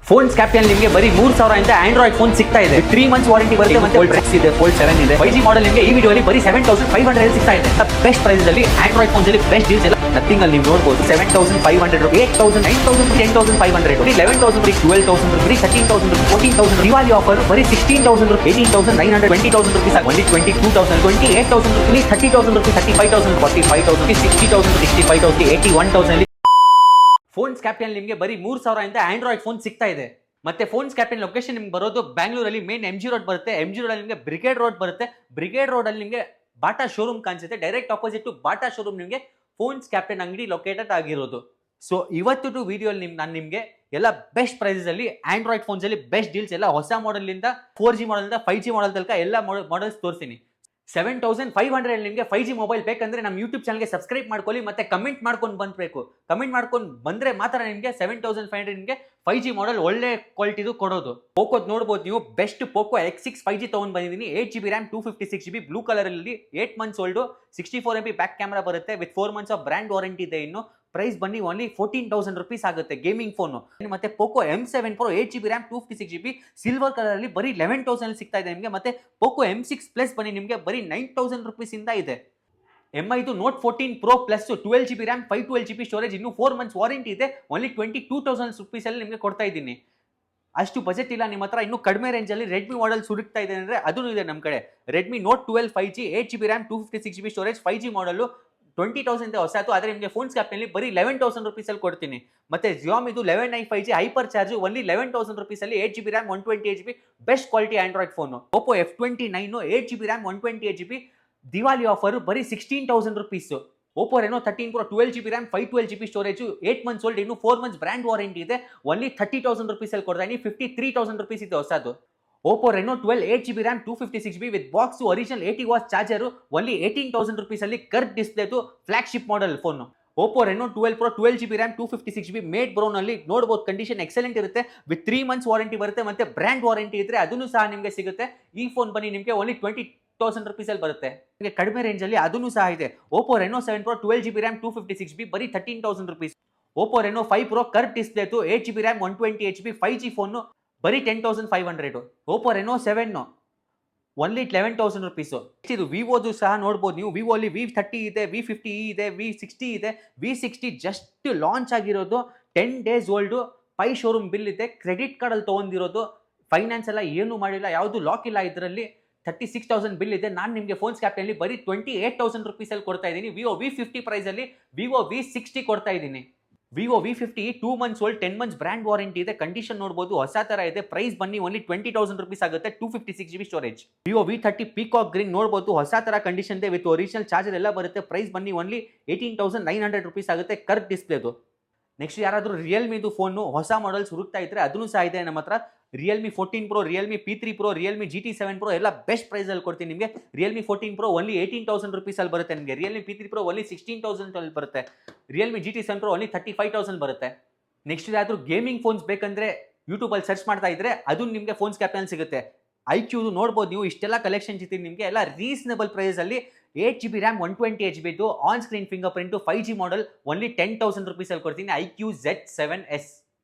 Phone captain ನಿಮಗೆ ಬರೀ 3000 ಇಂದ ಆಂಡ್ರಾಯ್ಡ್ ಫೋನ್ ಸಿಗ್ತಾ ಇದೆ. 3 ಮಂತ್ಸ್ ವಾರಂಟಿ ಬರುತ್ತೆ. ಮತ್ತೆ ಫೋಲ್ಡ್ 6 ಇದೆ, ಫೋಲ್ಡ್ 7 ಇದೆ. 5G ಮಾಡೆಲ್ ನಿಮಗೆ ಈ ವಿಡಿಯೋಲಿ ಬರೀ 7500 ಸಿಗ್ತಾ ಇದೆ. ಬೆಸ್ಟ್ ಪ್ರೈಸ್ ಅಲ್ಲಿ ಆಂಡ್ರಾಯ್ಡ್ ಫೋನ್ಸ್ ಅಲ್ಲಿ ಬೆಸ್ಟ್ ಡೀಲ್ಸ್ ಎಲ್ಲ ನಥಿಂಗ್ ಅಲ್ಲಿ ನೀವು ನೋಡಬಹುದು. 7500, 8000, 9000, 10500, 11000, 12000, 13000, 14000 ದಿವಾಲಿ ಆಫರ್ ಬರೀ 16000, 18900, 20000 rupees, only 22000, 28000 rupees, 30000 rupees, 35000, 45000, 60000, 65000, 81000 phones captain ನಿಮಗೆ ಬರೀ 3000 ಇಂದ ಆಂಡ್ರಾಯ್ಡ್ ಫೋನ್ ಸಿಗ್ತಾ ಇದೆ. ಮತ್ತೆ ಫೋನ್ಸ್ ಕ್ಯಾಪ್ಟನ್ ಲೊಕೇಶನ್ ನಿಮ್ಗೆ ಬರೋದು ಬ್ಯಾಂಗ್ಳೂರಲ್ಲಿ ಮೇನ್ MG ರೋಡ್ ಬರುತ್ತೆ. MG ರೋಡ್ ಅಲ್ಲಿ ನಿಮಗೆ ಬ್ರಿಗೇಡ್ ರೋಡ್ ಬರುತ್ತೆ. ಬ್ರಿಗೇಡ್ ರೋಡ್ ಅಲ್ಲಿ ನಿಮಗೆ ಬಾಟಾ ಶೋರೂಮ್ ಕಾಣಿಸುತ್ತೆ. Direct opposite to Bata showroom ನಿಮಗೆ ಫೋನ್ಸ್ ಕ್ಯಾಪ್ಟನ್ ಅಂಗಡಿ ಲೊಕೇಟೆಡ್ ಆಗಿರೋದು. ಸೊ ಇವತ್ತು ವಿಡಿಯೋಲಿ ನಾನು ನಿಮಗೆ ಎಲ್ಲ ಬೆಸ್ಟ್ ಪ್ರೈಸಸ್ ಅಲ್ಲಿ ಆಂಡ್ರಾಯ್ಡ್ ಫೋನ್ಸ್ ಅಲ್ಲಿ ಬೆಸ್ಟ್ ಡೀಲ್ಸ್ ಎಲ್ಲ ಹೊಸ ಮಾಡೆಲ್ ಇಂದ 4G ಮಾಡೆಲ್ ಇಂದ 5G ಮಾಡೆಲ್ ತನಕ ಎಲ್ಲ ಮಾಡೆಲ್ಸ್ ತೋರಿಸ್ತೀನಿ. 7500 ನಿಮಗೆ 5G ಮೊಬೈಲ್ ಬೇಕಂದ್ರೆ ನಮ್ಮ ಯೂಟ್ಯೂಬ್ ಚಾನಲ್ಗೆ ಸಬ್ಸ್ಕ್ರೈಬ್ ಮಾಡ್ಕೊಳ್ಳಿ. ಮತ್ತೆ ಕಮೆಂಟ್ ಮಾಡ್ಕೊಂಡು ಬಂದ್ಬೇಕು. ಕಮೆಂಟ್ ಮಾಡ್ಕೊಂಡು ಬಂದ್ರೆ ಮಾತ್ರ ನಿಮಗೆ 7500 ನಿಮಗೆ 5G ಮಾಡೆಲ್ ಒಳ್ಳೆ ಕ್ವಾಲಿಟಿದು ಕೊಡೋದು. ಪೋಕೋದ್ ನೋಡ್ಬೋದು ನೀವು. ಬೆಸ್ಟ್ ಪೋಕೋ X6 5G ತಗೊಂಡ್ ಬಂದಿದ್ದೀನಿ. 8GB RAM, 256GB, blue colour ಅಲ್ಲಿ 8 months old, 64MP back camera ಬರುತ್ತೆ with 4 months of brand warranty ಇದೆ. ಇನ್ನು ಪ್ರೈಸ್ ಬನ್ನಿ ಓನ್ಲಿ 14000 rupees ಆಗುತ್ತೆ ಗೇಮಿಂಗ್ ಫೋನ್. ಮತ್ತೆ Poco M7 Pro 8GB RAM, 256GB, silver colour ಅಲ್ಲಿ ಬರೀ 11000 ಸಿಗ್ತಾ ಇದೆ ನಿಮಗೆ. ಮತ್ತೆ ಪೋಕೋ M6 Plus ಬನ್ನಿ ನಿಮಗೆ ಬರೀ 9000 rupees ಇಂದ ಇದೆ. MI Note 14 Pro Plus 12GB RAM, 512GB storage, ಇನ್ನು 4 ಮಂತ್ಸ್ ವಾರಂಟಿ ಇದೆ. ಓನ್ಲಿ 22000 rupees ಅಲ್ಲಿ ನಿಮಗೆ ಕೊಡ್ತಾ ಇದ್ದೀನಿ. ಅಷ್ಟು ಬಜೆಟ್ ಇಲ್ಲ ನಿಮ್ಮ ಹತ್ರ, ಇನ್ನು ಕಡಿಮೆ ರೇಂಜ್ ಅಲ್ಲಿ ರೆಡ್ಮಿ ಮಾಡೆಲ್ ಹುಡುಕ್ತಾ ಇದೆ ಅಂದ್ರೆ ಅದೂ ಇದೆ ನಮ್ಮ ಕಡೆ. Redmi Note 12 5G, 8GB RAM, 256GB storage, 5G model 20000 ಹೊಸತು. ಆದರೆ ನಿಮಗೆ ಫೋನ್ಸ್ ಕ್ಯಾಪ್ನಲ್ಲಿ ಬರೀ 11000 rupees ಅಲ್ಲಿ ಕೊಡ್ತೀನಿ. ಮತ್ತೆ ಜಿಯೋಮಿದು 11i 5G hyper charge only 11000 rupees ಅಲ್ಲಿ, 8GB RAM, 128GB, best quality Android phone. Oppo F29 8GB RAM, 128GB, Diwali offer ಬರೀ 16000 rupees. Oppo Reno 13 Pro 12GB RAM, 512GB storage, 8 months old, ಇನ್ನು 4 months brand warranty ಇದೆ. Only 30000 rupees ಅಲ್ಲಿ ಕೊಡ್ತಾ ಇದೀನಿ. 53000 rupees ಇದೆ ಹೊಸದು. Oppo Reno 12 8GB RAM, 256GB with box original 80W charger, only 18000 rupees ಅಲ್ಲಿ curve ಡಿಸ್ಪ್ಲೇದು flagship model phone. Oppo Reno 12 Pro 12GB RAM, 256GB, ಮೇಡ್ ಬ್ರೌನ್ ಅಲ್ಲಿ ನೋಡಬಹುದು. ಕಂಡೀಷನ್ ಎಕ್ಸಲೆಂಟ್ ಇರುತ್ತೆ ವಿತ್ 3 ಮಂತ್ಸ್ ವಾರಂಟಿ ಬರುತ್ತೆ. ಮತ್ತೆ ಬ್ರ್ಯಾಂಡ್ ವಾರಂಟಿ ಇದ್ರೆ ಅದನ್ನು ಸಹ ನಿಮಗೆ ಸಿಗುತ್ತೆ. ಈ ಫೋನ್ ಬನ್ನಿ ನಿಮಗೆ ಓನ್ಲಿ 20000 rupees ಅಲ್ಲಿ ಬರುತ್ತೆ. ನಿಮಗೆ ಕಡಿಮೆ ರೇಂಜ್ ಅಲ್ಲಿ ಅದನ್ನು ಸಹ ಇದೆ. Oppo Reno 7 Pro 12GB RAM, 256GB, ಬರೀ 13000 rupees. Oppo Reno 5 Pro curve ಡಿಸ್ಪ್ಲೇದು 8GB RAM, 128GB, 5G phone ಬರೀ 10500. Oppo Reno 7 only 11000 rupees. ಇದು ವಿವೋದು ಸಹ ನೋಡ್ಬೋದು ನೀವು. ವಿವೋ ಅಲ್ಲಿ V30 ಇದೆ, V50e ಇದೆ, V60 ಇದೆ. V60 ಜಸ್ಟ್ ಲಾಂಚ್ ಆಗಿರೋದು, 10 days ಓಲ್ಡ್, ಪೈ ಶೋರೂಮ್ ಬಿಲ್ ಇದೆ, ಕ್ರೆಡಿಟ್ ಕಾರ್ಡ್ ಅಲ್ಲಿ ತಗೊಂಡಿರೋದು, ಫೈನಾನ್ಸ್ ಎಲ್ಲ ಏನು ಮಾಡಿಲ್ಲ, ಯಾವುದು ಲಾಕ್ ಇಲ್ಲ. ಇದರಲ್ಲಿ 36000 ಬಿಲ್ ಇದೆ. ನಾನು ನಿಮಗೆ ಫೋನ್ಸ್ ಕ್ಯಾಪ್ಟನ್ಲಿ ಬರೀ 28000 rupees ಅಲ್ಲಿ ಕೊಡ್ತಾ ಇದ್ದೀನಿ. ವಿವೋ V50 ಪ್ರೈಸ್ ಅಲ್ಲಿ ವಿವೋ V60 ಕೊಡ್ತಾ ಇದ್ದೀನಿ. Vivo V50 2 months old, 10 months brand warranty ಇದೆ. ಕಂಡೀಷನ್ ನೋಡಬಹುದು, ಹೊಸ ತರ ಇದೆ. ಪ್ರೈಸ್ ಬನ್ನಿ ಓನ್ಲಿ 20000 rupees ಆಗುತ್ತೆ. 256GB storage. Vivo V30 peacock green ನೋಡಬಹುದು, ಹೊಸ ತರ ಕಂಡೀಷನ್ ಇದೆ ವಿತ್ ಒರಿಜಿನಲ್ ಚಾರ್ಜರ್ ಎಲ್ಲ ಬರುತ್ತೆ. ಪ್ರೈಸ್ ಬನ್ನಿ ಓನ್ಲಿ 18900 rupees ಆಗುತ್ತೆ ಕರ್ವ್ ಡಿಸ್ಪ್ಲೇದು. ನೆಕ್ಸ್ಟ್ ಯಾರಾದರೂ ರಿಯಲ್ಮಿದು ಫೋನ್ ಹೊಸ ಮಾಡೆಲ್ಸ್ ಹುಡುಕ್ತಾ ಇದ್ರೆ ಅದನ್ನು ಸಹ ಇದೆ ನಮ್ಮ ಹತ್ರ. Realme 14 Pro, Realme P3 Pro, Realme GT7 Pro ಎಲ್ಲ ಬೆಸ್ಟ್ ಪ್ರೈಸ್ ಅಲ್ಲಿ ಕೊಡ್ತೀನಿ ನಿಮಗೆ. ರಿಯಲ್ಮಿ 14 Pro ಓನ್ಲಿ 18000 rupees ಅಲ್ಲಿ ಬರುತ್ತೆ ನಿಮಗೆ. ರಿಯಲ್ಮಿ P3 Pro ಓನ್ಲಿ 16000 ಅಲ್ಲಿ ಬರುತ್ತೆ. ರಿಯಲ್ಮಿ GT7 Pro ಓನ್ಲಿ 35000 ಬರುತ್ತೆ. ನೆಕ್ಸ್ಟ್ ಯಾರಾದರೂ ಗೇಮಿಂಗ್ ಫೋನ್ಸ್ ಬೇಕಂದ್ರೆ ಯೂಟ್ಯೂಬ್ ಅಲ್ಲಿ ಸರ್ಚ್ ಮಾಡ್ತಾ ಇದ್ರೆ ಅದು ನಿಮಗೆ ಫೋನ್ಸ್ ಕ್ಯಾಪ್ಟನ್ ಸಿಗುತ್ತೆ. IQ ನೋಡ್ಬೋದು ನೀವು. ಇಷ್ಟೆಲ್ಲ ಕಲೆಕ್ಷನ್ ಸಿಗ್ತೀನಿ ನಿಮಗೆ ಎಲ್ಲ ರೀಸನಬಲ್ ಪ್ರೈಸ್ ಅಲ್ಲಿ. 8GB RAM, 128GB on screen finger print, 5G model only 10000 rupees ಅಲ್ಲಿ ಕೊಡ್ತೀನಿ. IQ Z7S.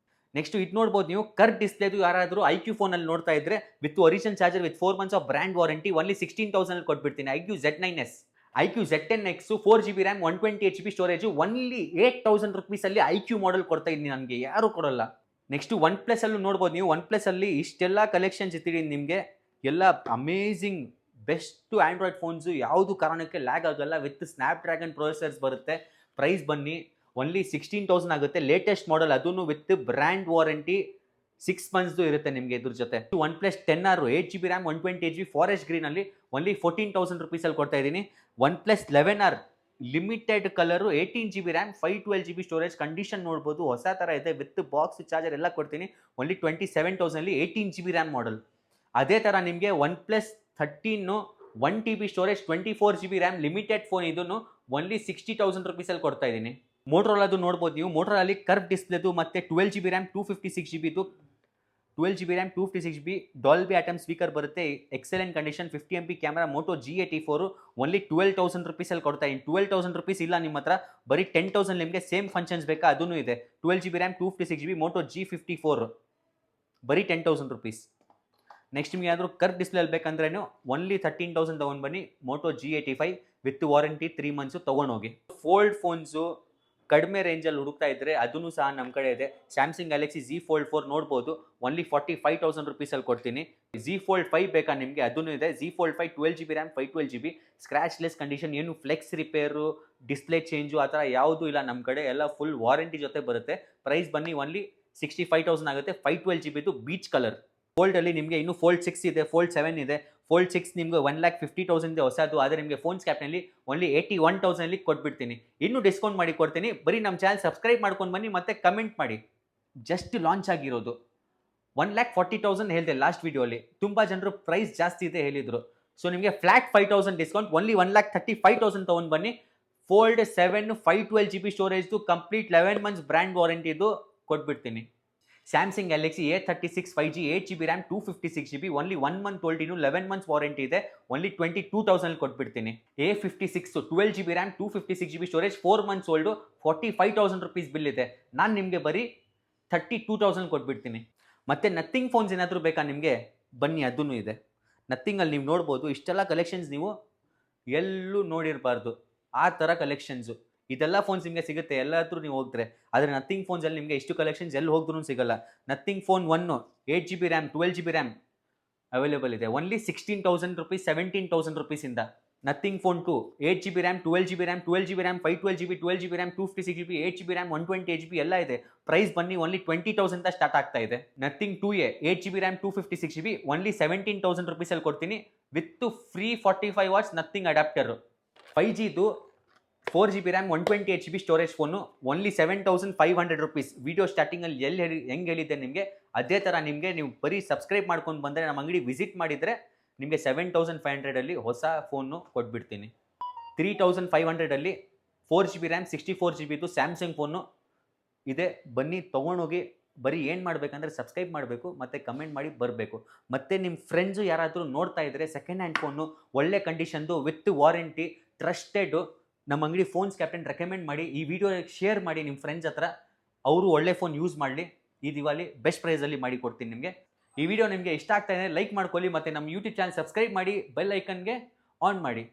ನೆಕ್ಸ್ಟ್ ಇದು ನೋಡ್ಬೋದು ನೀವು. ಕರ್ವ್ ಡಿಸ್ಪ್ಲೇದು ಯಾರಾದರೂ IQ ಫೋನ್ ಅಲ್ಲಿ ನೋಡ್ತಾ ಇದ್ರೆ with original charger with 4 months of brand warranty only 16000 ಅಲ್ಲಿ ಕೊಟ್ಬಿಡ್ತೀನಿ. IQ Z9S, IQ Z10X 4GB RAM, 128GB storage, only 8000 rupees ಅಲ್ಲಿ IQ ಮಾಡೆಲ್ ಕೊಡ್ತಾ ಇದ್ದೀನಿ. ನನಗೆ ಯಾರು ಕೊಡಲ್ಲ. ನೆಕ್ಸ್ಟ್ ಒನ್ ಪ್ಲಸ್ ಅಲ್ಲೂ ನೋಡ್ಬೋದು ನೀವು. ಒನ್ ಪ್ಲಸ್ ಅಲ್ಲಿ ಇಷ್ಟೆಲ್ಲ ಕಲೆಕ್ಷನ್ಸ್ ಇಟ್ಟಿದ್ದೀನಿ ನಿಮಗೆ. ಎಲ್ಲ ಅಮೇಝಿಂಗ್ ಬೆಸ್ಟ್ ಆಂಡ್ರಾಯ್ಡ್ ಫೋನ್ಸು, ಯಾವುದು ಕಾರಣಕ್ಕೆ ಲ್ಯಾಗ್ ಆಗಲ್ಲ. ವಿತ್ ಸ್ನ್ಯಾಪ್ ಡ್ರ್ಯಾಗನ್ ಪ್ರೊಸೆಸರ್ಸ್ ಬರುತ್ತೆ. ಪ್ರೈಸ್ ಬನ್ನಿ ಓನ್ಲಿ 16000 ಆಗುತ್ತೆ. ಲೇಟೆಸ್ಟ್ ಮಾಡೆಲ್, ಅದನ್ನು ವಿತ್ ಬ್ರ್ಯಾಂಡ್ ವಾರಂಟಿ 6 ಮಂತ್ಸ್ದು ಇರುತ್ತೆ ನಿಮಗೆ ಇದ್ರ ಜೊತೆ. One plus 10R 8GB RAM, 128GB, forest green ಅಲ್ಲಿ ಓನ್ಲಿ 14000 rupees ಅಲ್ಲಿ ಕೊಡ್ತಾ ಇದ್ದೀನಿ. One plus 11R limited colour, 18GB RAM, 512GB storage. Condition ನೋಡ್ಬೋದು, ಹೊಸ ತರ ಇದೆ ವಿತ್ ಬಾಕ್ಸ್ ಚಾರ್ಜರ್ ಎಲ್ಲ ಕೊಡ್ತೀನಿ. ಓನ್ಲಿ 27000 ಅಲ್ಲಿ 18GB RAM ಮಾಡೆಲ್. ಅದೇ ತರ ನಿಮಗೆ one plus 13 1TB storage, 24GB RAM limited phone, ಇದನ್ನು ಓನ್ಲಿ 60000 rupees ಅಲ್ಲಿ ಕೊಡ್ತಾ ಇದ್ದೀನಿ. ಮೋಟರೋಲಾದು ನೋಡ್ಬೋದು ನೀವು. ಮೋಟರೋಲಲ್ಲಿ ಕರ್ವ್ ಡಿಸ್ಪ್ಲೇದು ಮತ್ತೆ 12GB RAM, 256GB 12GB RAM, 256GB Dolby Atmos speaker ಬರುತ್ತೆ. Excellent condition, 50MP camera, Moto G84 only 12000 rupees ಅಲ್ಲಿ ಕೊಡ್ತಾ ಇದ್ದೀನಿ. 12000 rupees ಇಲ್ಲ ನಿಮ್ಮ ಹತ್ರ, ಬರೀ 10000 ನಿಮಗೆ ಸೇಮ್ ಫಂಕ್ಷನ್ಸ್ ಬೇಕಾ ಅದೂ ಇದೆ. 12GB RAM, 256GB, Moto G54. ಬರೀ 10,000 ರುಪೀಸ್. ನೆಕ್ಸ್ಟ್ ನಿಮ್ಗೆ ಯಾವ್ದಾದ್ರು ಕರ್ವ್ ಡಿಸ್ಪ್ಲೇ ಬೇಕಂದ್ರೇನು ಓನ್ಲಿ 13,000 ತೊಗೊಂಡು ಬನ್ನಿ. Moto G85 with warranty 3 months ತೊಗೊಂಡೋಗಿ. ಫೋಲ್ಡ್ ಫೋನ್ಸು ಕಡಿಮೆ ರೇಂಜಲ್ಲಿ ಹುಡುಕ್ತಾ ಇದ್ದರೆ ಅದೂ ಸಹ ನಮ್ಮ ಕಡೆ ಇದೆ. ಸ್ಯಾಮ್ಸಂಗ್ ಗ್ಯಾಲಕ್ಸಿ Z Fold 4 ನೋಡ್ಬೋದು, ಓನ್ಲಿ 45,000 ರುಪೀಸಲ್ಲಿ ಕೊಡ್ತೀನಿ. Z Fold 5 ಬೇಕಾ ನಿಮಗೆ, ಅದೂ ಇದೆ. Z Fold 5 12 GB RAM 512 GB scratchless condition, ಏನು ಫ್ಲೆಕ್ಸ್ ರಿಪೇರು ಡಿಸ್ಪ್ಲೇ ಚೇಂಜು ಆ ಥರ ಯಾವುದೂ ಇಲ್ಲ ನಮ್ಮ ಕಡೆ, ಎಲ್ಲ ಫುಲ್ ವಾರಂಟಿ ಜೊತೆ ಬರುತ್ತೆ. ಪ್ರೈಸ್ ಬನ್ನಿ ಓನ್ಲಿ 65,000 ಆಗುತ್ತೆ. 512 GB ಬೀಚ್ ಕಲರ್. ಫೋಲ್ಡಲ್ಲಿ ನಿಮಗೆ ಇನ್ನೂ ಫೋಲ್ಡ್ 6 ಇದೆ, ಫೋಲ್ಡ್ 7 ಇದೆ. ಫೋಲ್ಡ್ 6 ನಿಮಗೆ 1,50,000 ಇದೆ ಹೊಸದು, ಆದರೆ ನಿಮಗೆ ಫೋನ್ ಸ್ಕ್ಯಾಪ್ನಲ್ಲಿ ಓನ್ಲಿ 81,000 ಕೊಟ್ಬಿಡ್ತೀನಿ. ಇನ್ನೂ ಡಿಸ್ಕೌಂಟ್ ಮಾಡಿ ಕೊಡ್ತೀನಿ. ಬರೀ ನಮ್ಮ ಚಾನಲ್ ಸಬ್ಸ್ಕ್ರೈಬ್ ಮಾಡ್ಕೊಂಡು ಬನ್ನಿ ಮತ್ತು ಕಮೆಂಟ್ ಮಾಡಿ. ಜಸ್ಟ್ ಲಾಂಚ್ ಆಗಿರೋದು 1,40,000 ಹೇಳಿದೆ ಲಾಸ್ಟ್ ವಿಡಿಯೋಲಿ. ತುಂಬ ಜನರು ಪ್ರೈಸ್ ಜಾಸ್ತಿ ಇದೆ ಹೇಳಿದರು. ಸೊ ನಿಮಗೆ ಫ್ಲಾಟ್ 5,000 ಡಿಸ್ಕೌಂಟ್, ಓನ್ಲಿ 1,35,000 ತೊಗೊಂಡು ಬನ್ನಿ. ಫೋಲ್ಡ್ 7 512 GB ಸ್ಟೋರೇಜ್ದು ಕಂಪ್ಲೀಟ್ 11 ಮಂತ್ಸ್ ಬ್ರ್ಯಾಂಡ್ ವಾರಂಟಿದು ಕೊಟ್ಬಿಡ್ತೀನಿ. Samsung Galaxy A36 5G 8 GB RAM 256 GB only 1 month old, ಇನ್ನು 11 ಮಂತ್ಸ್ ವಾರಂಟಿ ಇದೆ. ಓನ್ಲಿ 22,000 ಕೊಟ್ಬಿಡ್ತೀನಿ. A56 12 GB RAM 256 GB storage 4 months old 45,000 rupees bill ಇದೆ. ನಾನು ನಿಮಗೆ ಬರೀ 32,000 ಕೊಟ್ಬಿಡ್ತೀನಿ. ಮತ್ತು ನಥಿಂಗ್ ಫೋನ್ಸ್ ಏನಾದರೂ ಬೇಕಾ ನಿಮಗೆ, ಬನ್ನಿ ಅದೂ ಇದೆ. ನಥಿಂಗಲ್ಲಿ ನೀವು ನೋಡ್ಬೋದು, ಇಷ್ಟೆಲ್ಲ ಕಲೆಕ್ಷನ್ಸ್ ನೀವು ಎಲ್ಲೂ ನೋಡಿರಬಾರ್ದು ಆ ಥರ ಕಲೆಕ್ಷನ್ಸು. ಇದೆಲ್ಲ ಫೋನ್ಸ್ ನಿಮಗೆ ಸಿಗುತ್ತೆ ಎಲ್ಲಾದ್ರೂ ನೀವು ಹೋಗ್ತಾರೆ, ಆದರೆ ನಥಿಂಗ್ ಫೋನ್ಸಲ್ಲಿ ನಿಮಗೆ ಇಷ್ಟು ಕಲೆಕ್ಷನ್ಸ್ ಎಲ್ಲಿ ಹೋದ್ರೂ ಸಿಗಲ್ಲ. Nothing phone 1 8 GB RAM 12 GB RAM available ಇದೆ ಓನ್ಲಿ 16,000 ರುಪೀಸ್ 17,000 ರುಪೀಸಿಂದ. Nothing phone 2 8 GB RAM 12 GB RAM 12 GB RAM 512 GB 12 GB RAM 256 GB 8 GB RAM 128 GB ಎಲ್ಲ ಇದೆ. ಪ್ರೈಸ್ ಬನ್ನಿ ಓನ್ಲಿ 20,000 ಅಂತ ಸ್ಟಾರ್ಟ್ ಆಗ್ತಾ ಇದೆ. Nothing 2A 8 GB RAM 256 GB only 17,000 ರುಪೀಸಲ್ಲಿ ಕೊಡ್ತೀನಿ with free 45 watts Nothing adapter. 5Gದು 4 GB RAM 128 GB storage phone only 7,500 rupees. Video ಸ್ಟಾರ್ಟಿಂಗಲ್ಲಿ ಹೆಂಗೆ ಹೇಳಿದ್ದೆ ನಿಮಗೆ ಅದೇ ಥರ ನಿಮಗೆ ನೀವು ಬರೀ ಸಬ್ಸ್ಕ್ರೈಬ್ ಮಾಡ್ಕೊಂಡು ಬಂದರೆ ನಮ್ಮ ಅಂಗಡಿ ವಿಸಿಟ್ ಮಾಡಿದರೆ ನಿಮಗೆ 7,500ಅಲ್ಲಿ ಹೊಸ ಫೋನು ಕೊಟ್ಬಿಡ್ತೀನಿ. 3,500ಅಲ್ಲಿ 4 GB ರ್ಯಾಮ್ 64 GBದು ಸ್ಯಾಮ್ಸಂಗ್ ಫೋನು ಇದೆ. ಬನ್ನಿ ತೊಗೊಂಡೋಗಿ. ಬರೀ ಏನು ಮಾಡಬೇಕಂದ್ರೆ ಸಬ್ಸ್ಕ್ರೈಬ್ ಮಾಡಬೇಕು ಮತ್ತು ಕಮೆಂಟ್ ಮಾಡಿ ಬರಬೇಕು. ಮತ್ತು ನಿಮ್ಮ ಫ್ರೆಂಡ್ಸು ಯಾರಾದರೂ ನೋಡ್ತಾ ಇದ್ದರೆ ಸೆಕೆಂಡ್ ಹ್ಯಾಂಡ್ ಫೋನು ಒಳ್ಳೆ ಕಂಡೀಷನ್ದು ವಿತ್ ವಾರಂಟಿ ಟ್ರಸ್ಟೆಡು ನಮ್ಮ ಅಂಗಡಿ ಫೋನ್ಸ್ ಕ್ಯಾಪ್ಟನ್ ರೆಕಮೆಂಡ್ ಮಾಡಿ. ಈ ವಿಡಿಯೋ ಶೇರ್ ಮಾಡಿ ನಿಮ್ಮ ಫ್ರೆಂಡ್ಸ್ ಹತ್ರ, ಅವರು ಒಳ್ಳೆ ಫೋನ್ ಯೂಸ್ ಮಾಡಲಿ. ಈ ದಿವಾಲಿ ಬೆಸ್ಟ್ ಪ್ರೈಸಲ್ಲಿ ಮಾಡಿ ಕೊಡ್ತೀನಿ ನಿಮಗೆ. ಈ ವಿಡಿಯೋ ನಿಮಗೆ ಇಷ್ಟ ಆಗ್ತಾ ಇದೆ ಲೈಕ್ ಮಾಡ್ಕೊಳ್ಳಿ ಮತ್ತು ನಮ್ಮ ಯೂಟ್ಯೂಬ್ ಚಾನಲ್ ಸಬ್ಸ್ಕ್ರೈಬ್ ಮಾಡಿ, ಬೆಲ್ ಐಕನ್ಗೆ ಆನ್ ಮಾಡಿ.